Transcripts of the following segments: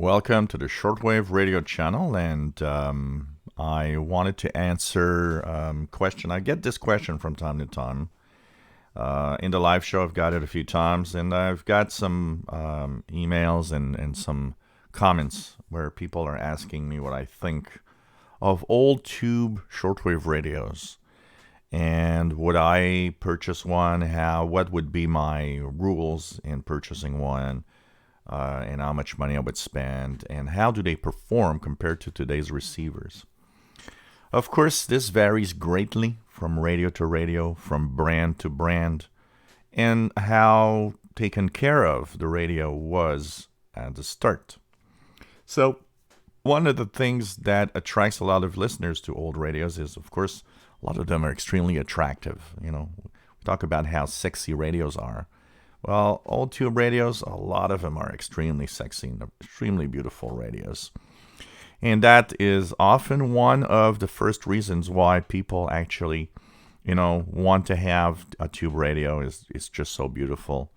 Welcome to the Shortwave Radio channel, and I wanted to answer question. I get this question from time to time. In the live show, I've got it a few times, and I've got some emails and some comments where people are asking me what I think of old tube shortwave radios. And would I purchase one? What would be my rules in purchasing one? And how much money I would spend, and how do they perform compared to today's receivers. Of course, this varies greatly from radio to radio, from brand to brand, and how taken care of the radio was at the start. So, one of the things that attracts a lot of listeners to old radios is, of course, a lot of them are extremely attractive. We talk about how sexy radios are. Well, old tube radios, a lot of them are extremely sexy and extremely beautiful radios. And that is often one of the first reasons why people actually, want to have a tube radio. It's just so beautiful.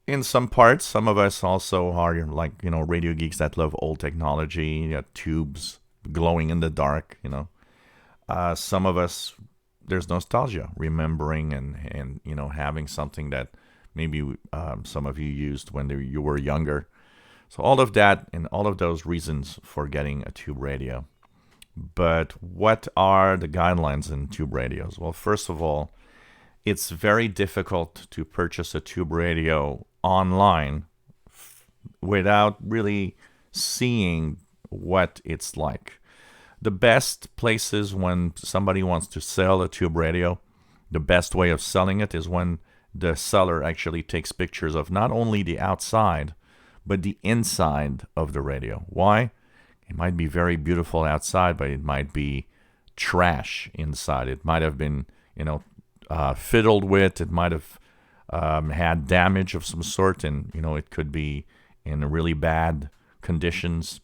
In some parts, some of us also are like, radio geeks that love old technology, tubes glowing in the dark, Some of us, there's nostalgia, remembering and having something that maybe some of you used when you were younger. So all of that and all of those reasons for getting a tube radio. But what are the guidelines in tube radios? Well, first of all, it's very difficult to purchase a tube radio online without really seeing what it's like. The best places when somebody wants to sell a tube radio, the best way of selling it is when the seller actually takes pictures of not only the outside, but the inside of the radio. Why? It might be very beautiful outside, but it might be trash inside. It might have been, fiddled with. It might have had damage of some sort, and, it could be in really bad conditions.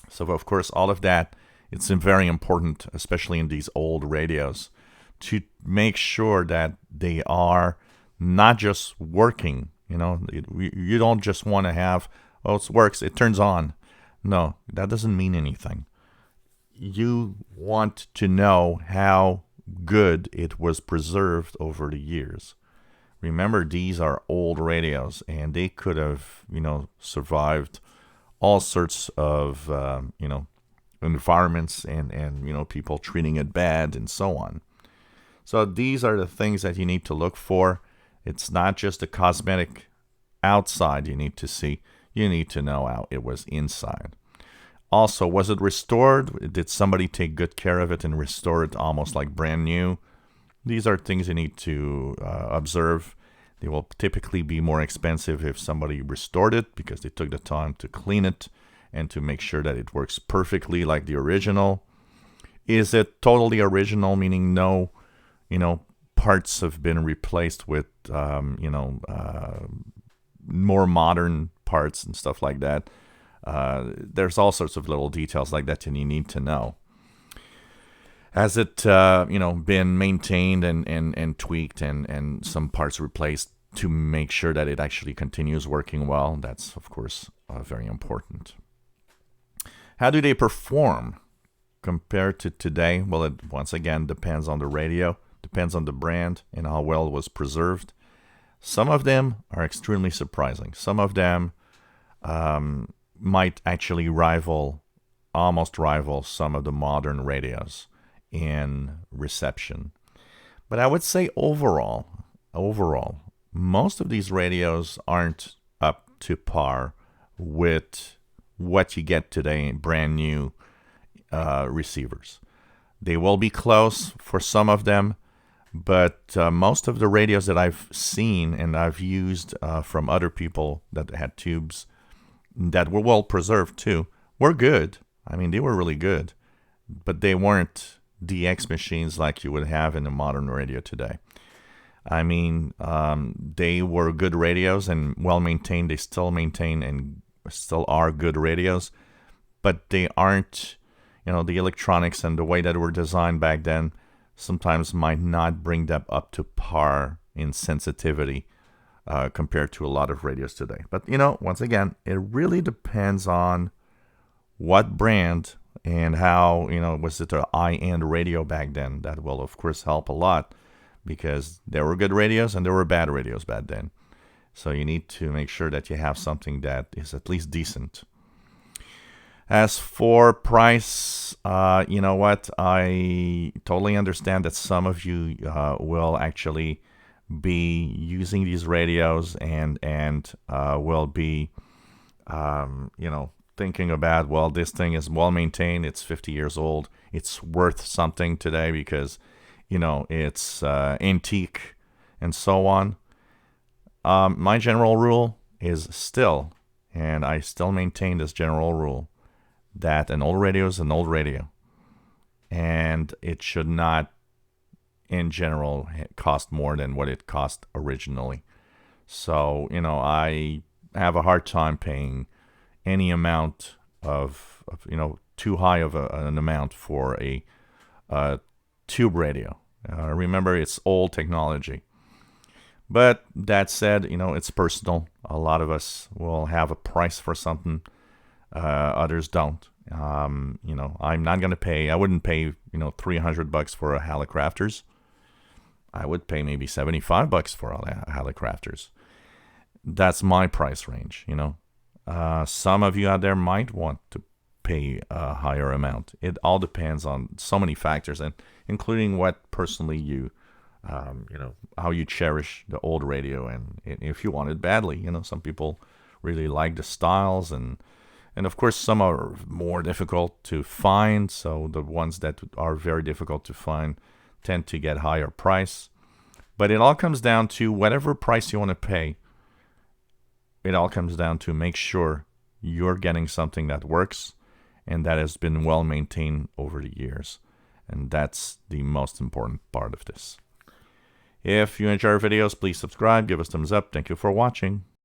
So, of course, all of that, it's very important, especially in these old radios, to make sure that they are not just working. You don't just want to have, it works, it turns on. No, that doesn't mean anything. You want to know how good it was preserved over the years. Remember, these are old radios, and they could have, survived all sorts of, environments and people treating it bad and so on. So these are the things that you need to look for. It's not just the cosmetic outside you need to see. You need to know how it was inside. Also, was it restored? Did somebody take good care of it and restore it almost like brand new? These are things you need to observe. They will typically be more expensive if somebody restored it because they took the time to clean it and to make sure that it works perfectly like the original. Is it totally original, meaning no, parts have been replaced with, more modern parts and stuff like that? There's all sorts of little details like that, and you need to know. Has it, been maintained and tweaked and some parts replaced to make sure that it actually continues working well? That's, of course, very important. How do they perform compared to today? Well, it once again depends on the radio, depends on the brand, and how well it was preserved. Some of them are extremely surprising. Some of them might actually almost rival some of the modern radios in reception. But I would say overall, most of these radios aren't up to par with what you get today in brand new receivers. They will be close for some of them, but most of the radios that I've seen and I've used from other people that had tubes that were well preserved too were good. I mean, they were really good, but they weren't DX machines like you would have in a modern radio today. I mean, they were good radios and well maintained. They still maintain and still are good radios, but they aren't, the electronics and the way that were designed back then sometimes might not bring them up to par in sensitivity compared to a lot of radios today. But, you know, once again, it really depends on what brand and how, you know, was it a high-end radio back then? That will, of course, help a lot because there were good radios and there were bad radios back then. So you need to make sure that you have something that is at least decent. As for price, you know what? I totally understand that some of you will actually be using these radios and will be, you know, thinking about, well, this thing is well maintained. It's 50 years old. It's worth something today because, you know, it's antique and so on. My general rule is still, and I still maintain this general rule, that an old radio is an old radio. And it should not, in general, cost more than what it cost originally. So, you know, I have a hard time paying any amount of you know, too high of an amount for a tube radio. Remember, it's old technology. But that said, you know, it's personal. A lot of us will have a price for something. Others don't. You know, I'm not going to pay, I wouldn't pay, you know, $300 for a Hallicrafters. I would pay maybe $75 for a Hallicrafters. That's my price range, you know. Some of you out there might want to pay a higher amount. It all depends on so many factors, and including what personally you, you know, how you cherish the old radio, and if you want it badly. You know, some people really like the styles, and of course some are more difficult to find. So the ones that are very difficult to find tend to get higher price. But it all comes down to whatever price you want to pay. It all comes down to make sure you're getting something that works and that has been well maintained over the years. And that's the most important part of this. If you enjoy our videos, please subscribe, give us thumbs up. Thank you for watching.